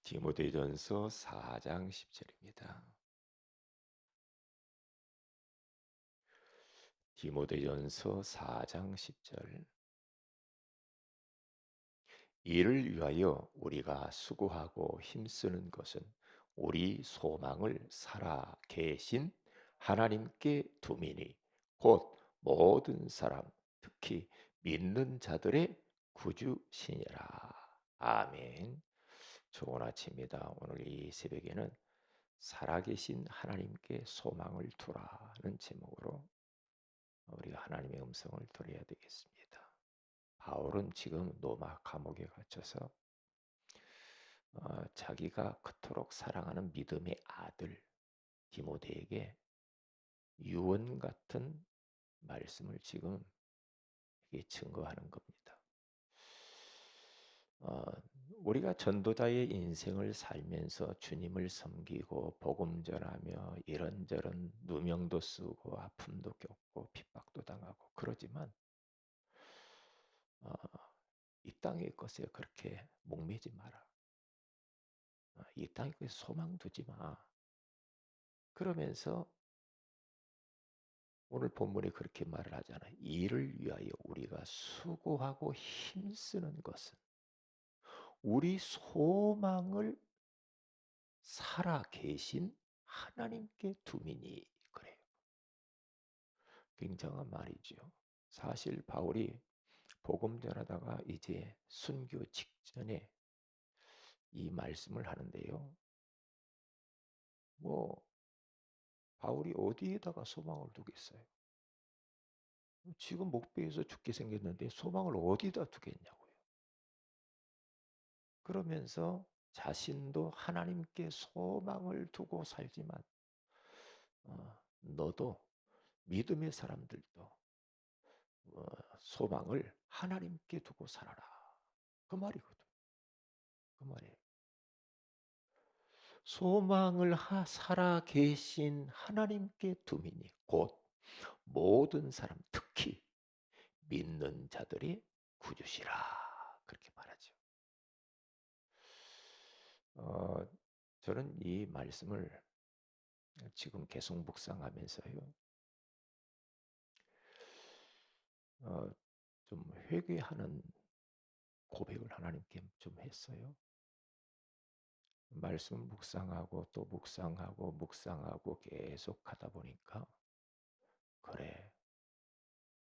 디모데전서 4장 10절입니다. 디모데전서 4장 10절. 이를 위하여 우리가 수고하고 힘쓰는 것은 우리 소망을 살아 계신 하나님께 두미니 곧 모든 사람 특히 믿는 자들의 구주시니라. 아멘. 좋은 아침입니다. 오늘 이 새벽에는 살아계신 하나님께 소망을 두라는 제목으로 우리가 하나님의 음성을 들어야 되겠습니다. 바울은 지금 로마 감옥에 갇혀서 자기가 그토록 사랑하는 믿음의 아들 디모데에게 유언 같은 말씀을 지금 증거하는 겁니다. 어, 우리가 전도자의 인생을 살면서 주님을 섬기고 복음 전하며 이런저런 누명도 쓰고 아픔도 겪고 핍박도 당하고 그러지만 어, 이 땅의 것에 그렇게 목매지 마라. 이 땅의 것에 소망 두지 마. 그러면서 오늘 본문에 그렇게 말을 하잖아요. 이를 위하여 우리가 수고하고 힘쓰는 것은 우리 소망을 살아 계신 하나님께 두미니 그래요. 굉장한 말이죠. 사실 바울이 복음 전하다가 이제 순교 직전에 이 말씀을 하는데요. 뭐 바울이 어디에다가 소망을 두겠어요? 지금 목배에서 죽게 생겼는데 소망을 어디다 두겠냐고요. 그러면서 자신도 하나님께 소망을 두고 살지만 너도 믿음의 사람들도 소망을 하나님께 두고 살아라. 그 말이거든. 그 말이에요. 소망을 살아 계신 하나님께 두미니 곧 모든 사람 특히 믿는 자들이 구주시라. 그렇게 말하죠. 저는 이 말씀을 지금 계속 묵상하면서요. 어, 좀 회개하는 고백을 하나님께 좀 했어요. 말씀 묵상하고 또 묵상하고 묵상하고 계속 하다 보니까 그래,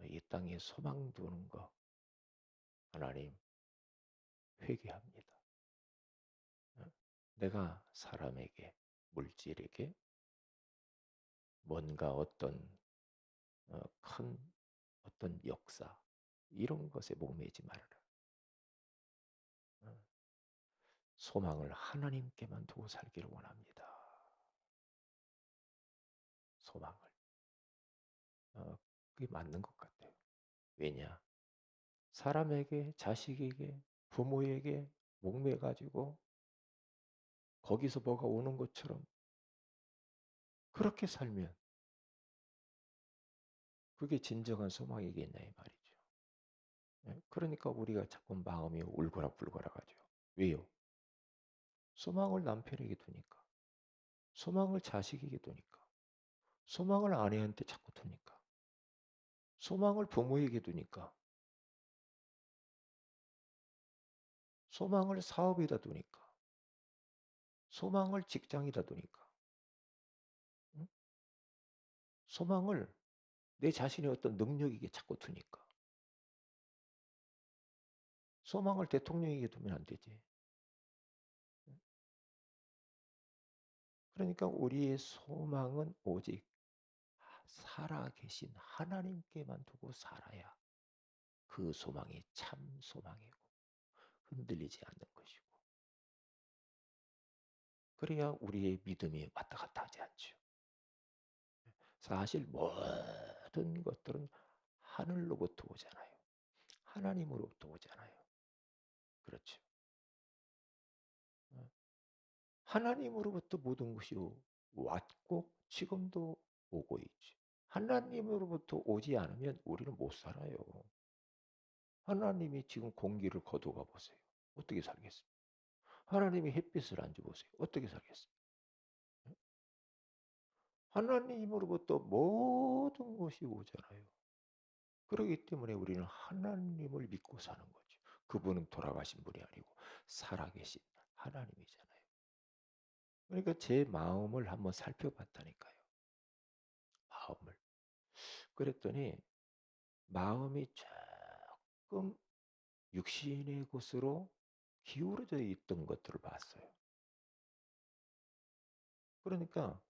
이 땅에 소망 두는 거 하나님 회개합니다. 내가 사람에게 물질에게 뭔가 큰 어떤 역사 이런 것에 목매지 말아라. 소망을 하나님께만 두고 살기를 원합니다. 소망을. 그게 맞는 것 같아요. 왜냐? 사람에게, 자식에게, 부모에게 목매가지고 거기서 뭐가 오는 것처럼 그렇게 살면 그게 진정한 소망이겠냐 이 말이죠. 그러니까 우리가 자꾸 마음이 울거락불거락하죠. 왜요? 소망을 남편에게 두니까, 소망을 자식에게 두니까, 소망을 아내한테 자꾸 두니까, 소망을 부모에게 두니까, 소망을 사업에다 두니까, 소망을 직장에다 두니까, 응? 소망을 내 자신의 어떤 능력에게 자꾸 두니까, 소망을 대통령에게 두면 안 되지. 그러니까 우리의 소망은 오직 살아계신 하나님께만 두고 살아야 그 소망이 참 소망이고 흔들리지 않는 것이고 그래야 우리의 믿음이 왔다 갔다 하지 않죠. 사실 모든 것들은 하늘로부터 오잖아요. 하나님으로부터 오잖아요. 그렇죠. 하나님으로부터 모든 것이 왔고 지금도 오고 있죠. 하나님으로부터 오지 않으면 우리는 못 살아요. 하나님이 지금 공기를 거두어 보세요. 어떻게 살겠습니까? 하나님이 햇빛을 안 주보세요. 어떻게 살겠어요? 하나님으로부터 모든 것이 오잖아요. 그러기 때문에 우리는 하나님을 믿고 사는 거죠. 그분은 돌아가신 분이 아니고 살아계신 하나님이잖아요. 그러니까 제 마음을 한번 살펴봤다니까요. 마음을. 그랬더니 마음이 조금 육신의 것으로 기울어져 있던 것들을 봤어요. 그러니까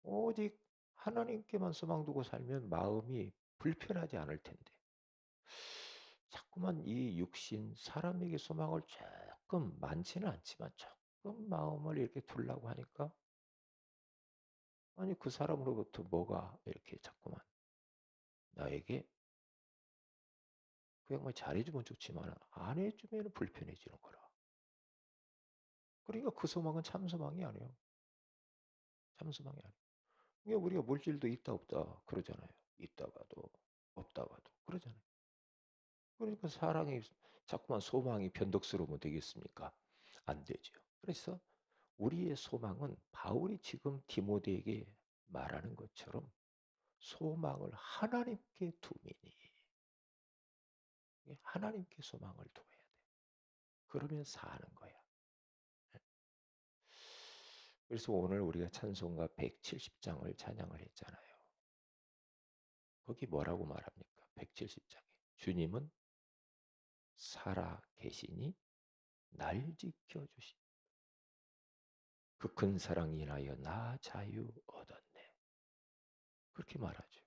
오직 하나님께만 소망 두고 살면 마음이 불편하지 않을 텐데 자꾸만 이 육신 사람에게 소망을 조금 많지는 않지만 조금 마음을 이렇게 두려고 하니까 아니 그 사람으로부터 뭐가 이렇게 자꾸만 나에게 그냥 뭐 잘해주면 좋지만 안 해주면 불편해지는 거라. 그러니까 그 소망은 참 소망이 아니에요. 참 소망이 아니에요. 그러니까 우리가 물질도 있다 없다 그러잖아요. 있다가도 없다가도 그러잖아요. 그러니까 사랑이 자꾸만 소망이 변덕스러우면 되겠습니까? 안 되죠. 그래서 우리의 소망은 바울이 지금 디모데에게 말하는 것처럼 소망을 하나님께 두미니 하나님께 소망을 둬야 돼. 그러면 사는 거야. 그래서 오늘 우리가 찬송가 170장을 찬양을 했잖아요. 거기 뭐라고 말합니까? 170장에 주님은 살아 계시니 날 지켜주시. 그 큰 사랑 인하여 나 자유 얻었네. 그렇게 말하죠.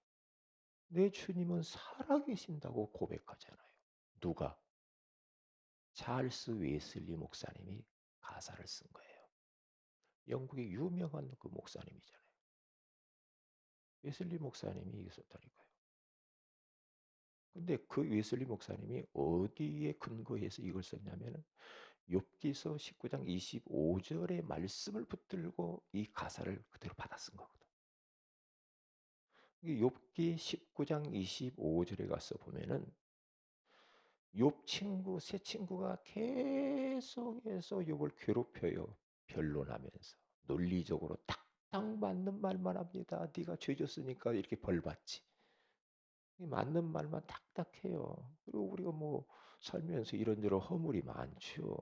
내 주님은 살아계신다고 고백하잖아요. 누가? 찰스 웨슬리 목사님이 가사를 쓴 거예요. 영국의 유명한 그 목사님이잖아요. 웨슬리 목사님이 있었다니까요. 근데 그 웨슬리 목사님이 어디에 근거해서 이걸 썼냐면은 욥기서 19장 25절의 말씀을 붙들고 이 가사를 그대로 받아 쓴 거거든. 이 욥기 19장 25절에 가서 보면은 욥 친구 세 친구가 계속해서 욥을 괴롭혀요. 변론하면서 논리적으로 딱딱 맞는 말만 합니다. 네가 죄 졌으니까 이렇게 벌 받지. 맞는 말만 딱딱해요. 그리고 우리가 뭐 살면서 이런저런 허물이 많죠.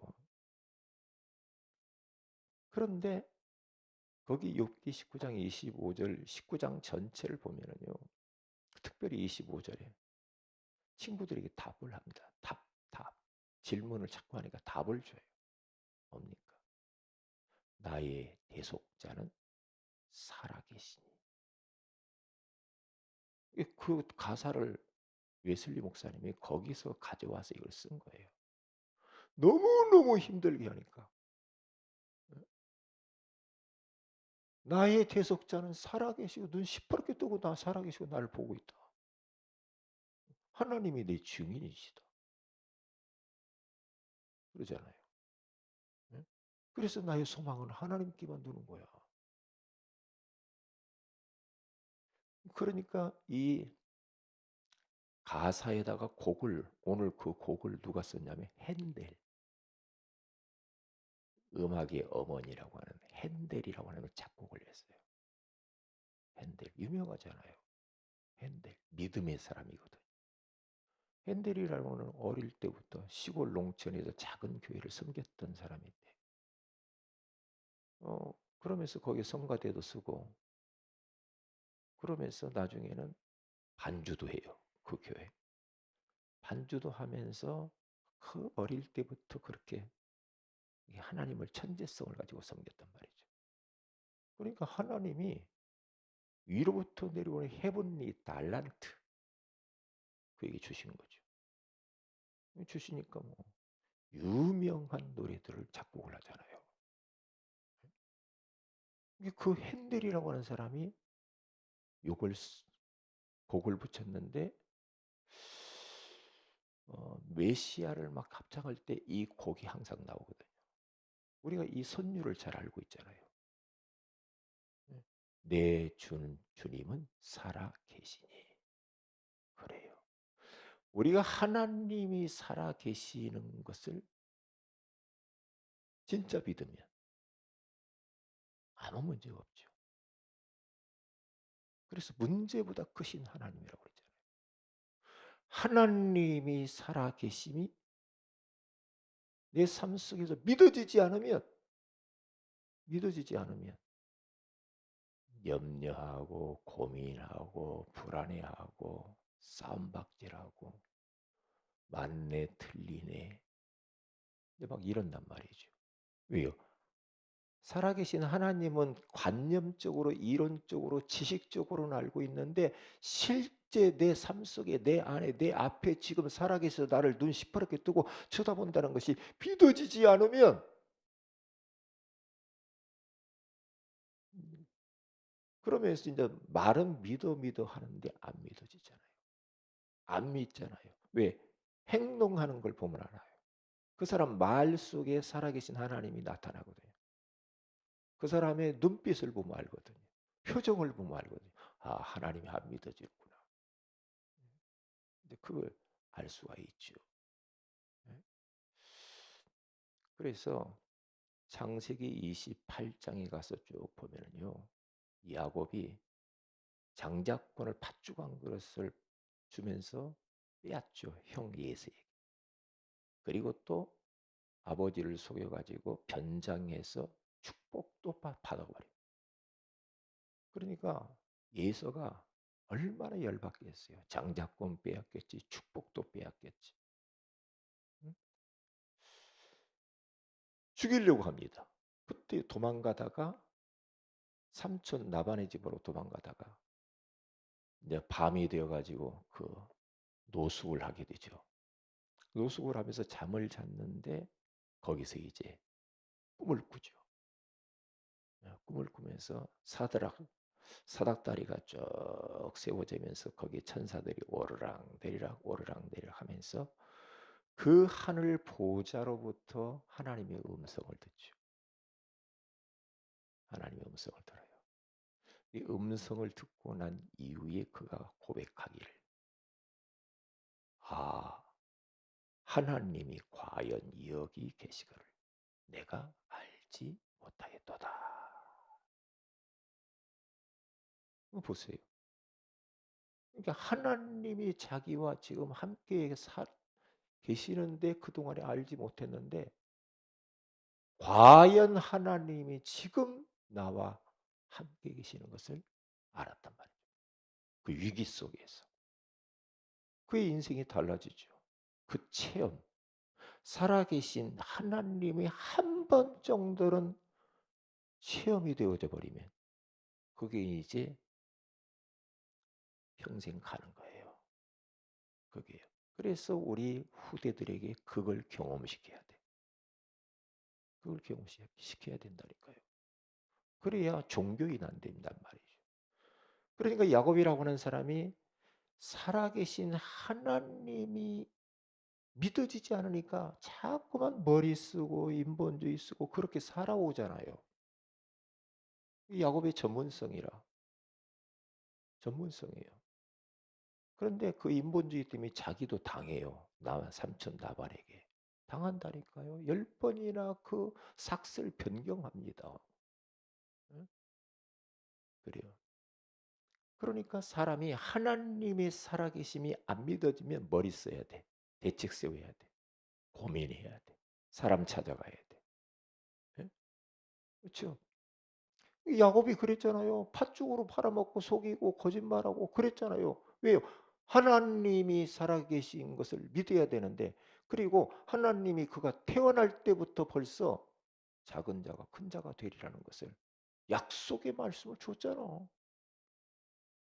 그런데 거기 욥기 19장 25절 19장 전체를 보면은요. 특별히 25절에 친구들에게 답을 합니다. 답. 질문을 자꾸 하니까 답을 줘요. 뭡니까? 나의 대속자는 살아계시니. 그 가사를 웨슬리 목사님이 거기서 가져와서 이걸 쓴 거예요. 너무너무 힘들게 하니까. 나의 대속자는 살아계시고 눈 시퍼렇게 뜨고 나 살아계시고 나를 보고 있다. 하나님이 내 증인이시다. 그러잖아요. 예? 그래서 나의 소망은 하나님께만 두는 거야. 그러니까 이 가사에다가 곡을 오늘 그 곡을 누가 썼냐면 핸델. 음악의 어머니라고 하는 핸델이라고 하는 작곡을 했어요. 핸델 유명하잖아요. 핸델 믿음의 사람이거든. 핸델이라고는 어릴 때부터 시골 농촌에서 작은 교회를 섬겼던 사람인데, 그러면서 거기 성가대도 쓰고, 그러면서 나중에는 반주도 해요. 그 교회. 반주도 하면서 그 어릴 때부터 그렇게 하나님을 천재성을 가지고 섬겼단 말이죠. 그러니까 하나님이 위로부터 내려오는 헤븐리 달란트 그에게 주신 거죠. 주시니까 뭐 유명한 노래들을 작곡을 하잖아요. 그 핸델이라고 하는 사람이 욕을 곡을 붙였는데 메시아를 막 합창할 때 이 곡이 항상 나오거든요. 우리가 이 선율을 잘 알고 있잖아요. 네. 내 주님은 살아 계시니. 그래요. 우리가 하나님이 살아 계시는 것을 진짜 믿으면 아무 문제가 없죠. 그래서 문제보다 크신 하나님이라고 그러잖아요. 하나님이 살아계심이 내 삶 속에서 믿어지지 않으면 염려하고 고민하고 불안해하고 싸움박질하고 맞네 틀리네 막 이런단 말이죠. 왜요? 살아계신 하나님은 관념적으로 이론적으로 지식적으로는 알고 있는데 실제 내 삶 속에 내 안에 내 앞에 지금 살아계셔서 나를 눈 시퍼렇게 뜨고 쳐다본다는 것이 믿어지지 않으면 그러면서 이제 말은 믿어 하는데 안 믿어지잖아요. 안 믿잖아요. 왜? 행동하는 걸 보면 알아요. 그 사람 말 속에 살아계신 하나님이 나타나거든요. 그 사람의 눈빛을 보면 알거든요. 표정을 보면 알거든요. 아, 하나님이 안 믿어지구나. 근데 그걸 알 수가 있죠. 네? 그래서 창세기 28장에 가서 쭉 보면은요. 야곱이 장자권을 팥죽 한 그릇을 주면서 빼앗죠. 형 예세에게. 그리고 또 아버지를 속여가지고 변장해서 축복도 받아버려요. 그러니까 예서가 얼마나 열받겠어요. 장자권 빼앗겼지, 축복도 빼앗겼지. 응? 죽이려고 합니다. 그때 도망가다가 삼촌 나반의 집으로 도망가다가 이제 밤이 되어가지고 그 노숙을 하게 되죠. 노숙을 하면서 잠을 잤는데 거기서 이제 꿈을 꾸죠. 꿈을 꾸면서 사닥다리가 쭉 세워지면서 거기에 천사들이 오르락 내리락 하면서 그 하늘 보좌로부터 하나님의 음성을 듣죠. 하나님의 음성을 들어요. 이 음성을 듣고 난 이후에 그가 고백하기를 아 하나님이 과연 여기 계시거를 내가 알지 못하였도다. 보세요. 그러니까 하나님이 자기와 지금 함께 계시는데 그동안에 알지 못했는데 과연 하나님이 지금 나와 함께 계시는 것을 알았단 말이죠. 그 위기 속에서. 그의 인생이 달라지죠. 그 체험. 살아계신 하나님이 한 번 정도는 체험이 되어져 버리면 그게 이제 평생 가는 거예요. 그게요. 그래서 우리 후대들에게 그걸 경험시켜야 돼. 그걸 경험시켜야 된다니까요. 그래야 종교인 안 된단 말이죠. 그러니까 야곱이라고 하는 사람이 살아계신 하나님이 믿어지지 않으니까 자꾸만 머리 쓰고 인본주의 쓰고 그렇게 살아오잖아요. 이 야곱의 전문성이에요. 그런데 그 인본주의 때문에 자기도 당해요. 삼촌 나발에게. 당한다니까요. 10번이나 그 삭슬 변경합니다. 응? 그래요. 그러니까 사람이 하나님의 살아계심이 안 믿어지면 머리 써야 돼. 대책 세워야 돼. 고민해야 돼. 사람 찾아가야 돼. 예? 그렇죠? 야곱이 그랬잖아요. 팥죽으로 팔아먹고 속이고 거짓말하고 그랬잖아요. 왜요? 하나님이 살아계신 것을 믿어야 되는데 그리고 하나님이 그가 태어날 때부터 벌써 작은 자가 큰 자가 되리라는 것을 약속의 말씀을 줬잖아.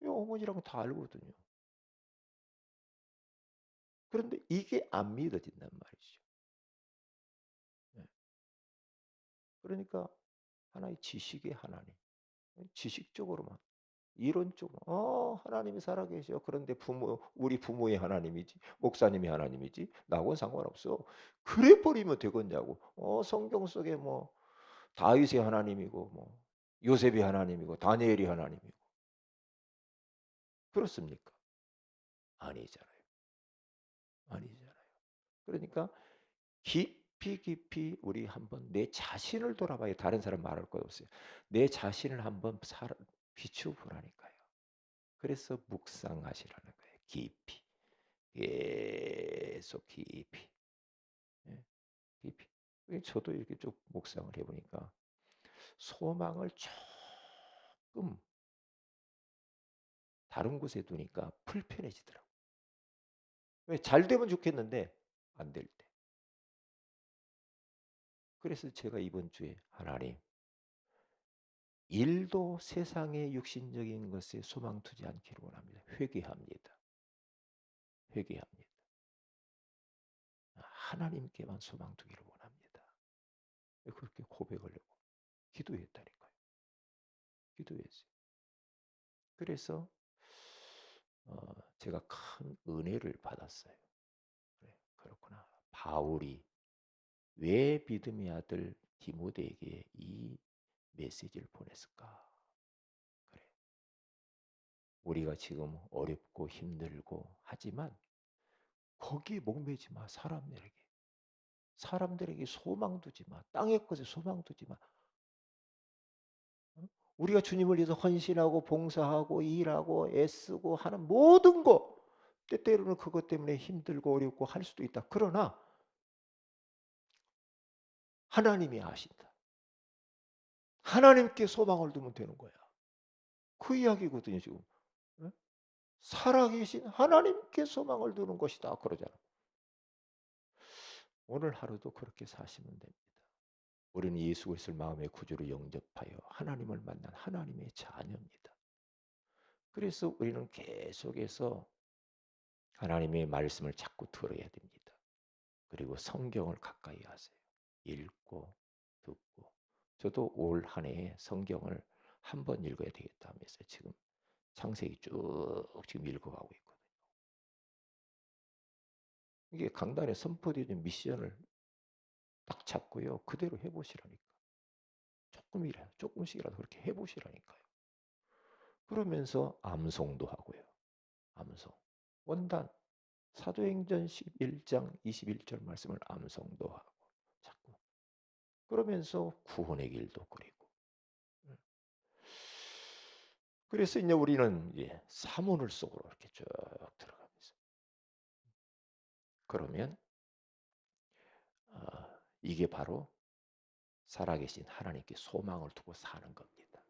이 어머니랑은 다 알거든요. 그런데 이게 안 믿어진단 말이죠. 네. 그러니까 하나의 지식의 하나님, 지식적으로만 이론적으로 하나님이 살아계셔. 그런데 우리 부모의 하나님이지 목사님이 하나님이지 나하고는 상관없어. 그래 버리면 되겠냐고. 성경 속에 뭐 다윗의 하나님이고 뭐 요셉이 하나님이고 다니엘이 하나님이고 그렇습니까? 아니잖아요. 아니잖아요. 그러니까 깊이 우리 한번 내 자신을 돌아봐요. 다른 사람 말할 것 없어요. 내 자신을 한번 비추어 보라니까요. 그래서 묵상하시라는 거예요. 깊이. 계속 깊이. 예, 깊이. 저도 이렇게 쭉 묵상을 해 보니까 소망을 조금 다른 곳에 두니까 불편해지더라고요. 왜 잘 되면 좋겠는데 안 될 때. 그래서 제가 이번 주에 하나님 일도 세상의 육신적인 것에 소망 두지 않기를 원합니다. 회개합니다. 회개합니다. 하나님께만 소망 두기를 원합니다. 그렇게 고백을 하고 기도했다니까요. 기도했어요. 그래서 제가 큰 은혜를 받았어요. 그래, 그렇구나. 바울이 왜 믿음의 아들 디모데에게 이 메시지를 보냈을까? 그래. 우리가 지금 어렵고 힘들고 하지만 거기에 목매지 마. 사람들에게 소망 두지 마. 땅의 것에 소망 두지 마. 어? 우리가 주님을 위해서 헌신하고 봉사하고 일하고 애쓰고 하는 모든 거 때때로는 그것 때문에 힘들고 어렵고 할 수도 있다. 그러나 하나님이 아신다. 하나님께 소망을 두면 되는 거야. 그 이야기거든요, 지금. 어? 살아계신 하나님께 소망을 두는 것이다. 그러잖아. 오늘 하루도 그렇게 사시면 됩니다. 우리는 예수 그리스도를 마음의 구주로 영접하여 하나님을 만난 하나님의 자녀입니다. 그래서 우리는 계속해서 하나님의 말씀을 자꾸 들어야 됩니다. 그리고 성경을 가까이 하세요. 읽고 듣고. 저도 올 한 해에 성경을 한 번 읽어야 되겠다 하면서 지금 창세기 쭉 지금 읽어가고 있거든요. 이게 강단에 선포되어진 미션을 딱 잡고요. 그대로 해보시라니까. 조금씩이라도 그렇게 해보시라니까요. 그러면서 암송도 하고요. 암송. 원단. 사도행전 11장 21절 말씀을 암송도 하고 자꾸. 그러면서 구원의 길도 그리고. 그래서 이제 우리는 이제 사문을 속으로 이렇게 쭉 들어가면서 그러면 이게 바로 살아계신 하나님께 소망을 두고 사는 겁니다.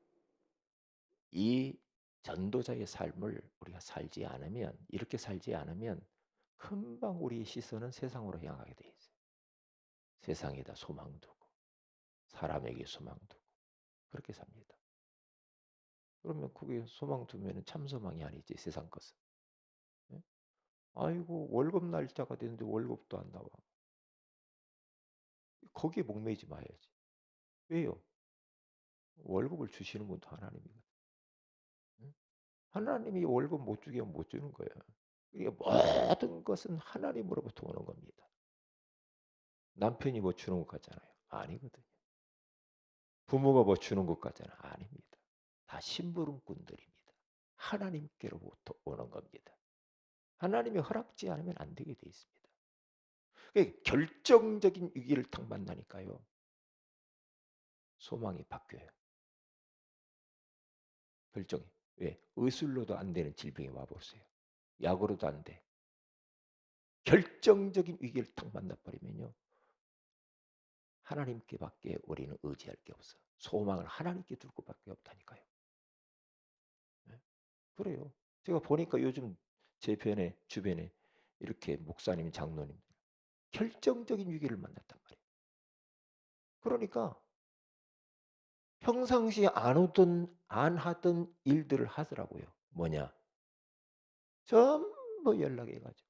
이 전도자의 삶을 우리가 살지 않으면 이렇게 살지 않으면 금방 우리의 시선은 세상으로 향하게 돼 있어요. 세상에다 소망 두고 사람에게 소망 두고 그렇게 삽니다. 그러면 그게 소망 두면 참 소망이 아니지 세상 것은. 예? 아이고 월급 날짜가 됐는데 월급도 안 나와. 거기에 목매지 마야지. 왜요? 월급을 주시는 분도 하나님이거든. 응? 하나님이 월급 못 주게 하면 못 주는 거예요. 이게 모든 것은 하나님으로부터 오는 겁니다. 남편이 뭐 주는 것 같잖아요. 아니거든요. 부모가 뭐 주는 것 같잖아요. 아닙니다. 다 심부름꾼들입니다. 하나님께로부터 오는 겁니다. 하나님이 허락지 않으면 안 되게 돼 있습니다. 결정적인 위기를 딱 만나니까요. 소망이 바뀌어요. 결정이. 왜? 의술로도 안 되는 질병이 와보세요. 약으로도 안 돼. 결정적인 위기를 딱 만나버리면요. 하나님께밖에 우리는 의지할 게 없어. 소망을 하나님께 둘 것밖에 없다니까요. 네? 그래요. 제가 보니까 요즘 제 주변에 이렇게 목사님, 장로님 결정적인 위기를 만났단 말이에요. 그러니까 평상시에 안 하던 일들을 하더라고요. 뭐냐? 전부 연락해가지고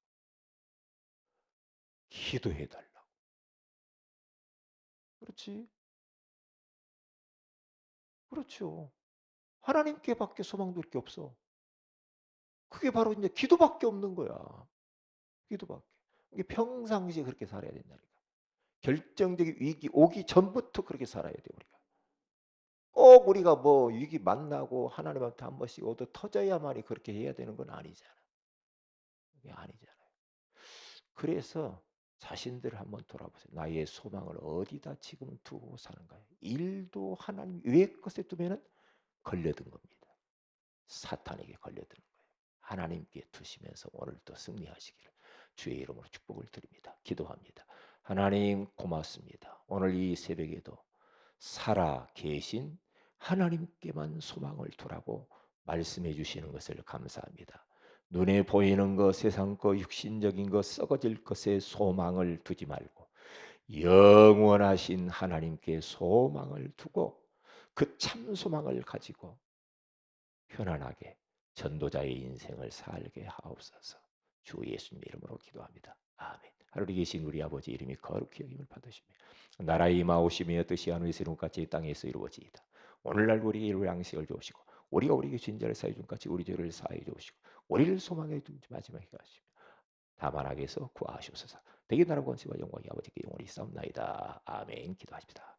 기도해달라고. 그렇지. 그렇죠. 하나님께밖에 소망둘 게 없어. 그게 바로 이제 기도밖에 없는 거야. 기도밖에. 이게 평상시에 그렇게 살아야 된다니까. 결정적인 위기 오기 전부터 그렇게 살아야 돼 우리가. 꼭 우리가 뭐 위기 만나고 하나님한테 한 번씩 얻어 터져야만이 그렇게 해야 되는 건 아니잖아. 그게 아니잖아요. 그래서 자신들을 한번 돌아보세요. 나의 소망을 어디다 지금 두고 사는가요? 일도 하나님 외의 것에 두면은 걸려든 겁니다. 사탄에게 걸려드는 거예요. 하나님께 두시면서 오늘도 승리하시기를 주의 이름으로 축복을 드립니다. 기도합니다. 하나님 고맙습니다. 오늘 이 새벽에도 살아 계신 하나님께만 소망을 두라고 말씀해 주시는 것을 감사합니다. 눈에 보이는 것, 세상 것, 육신적인 것, 썩어질 것에 소망을 두지 말고 영원하신 하나님께 소망을 두고 그 참 소망을 가지고 편안하게 전도자의 인생을 살게 하옵소서. 주 예수님 이름으로 기도합니다. 아멘. 하늘에 계신 우리 아버지 이름이 거룩히 여김을 받으시며 나라의 임하오시며 뜻이 하늘에서 이룬 같이 땅에서 이루어지이다. 오늘날 우리에게 일일 양식을 주옵시고 우리가 우리에게 진 자를 사해 준 같이 우리 죄를 사해 주옵시고 우리를 소망에 두지 마지막에 하시며 다만 악에서 구하시옵소서. 대개 나라 권세와 영광이 아버지께 영원히 싸움나이다. 아멘. 기도하십니다.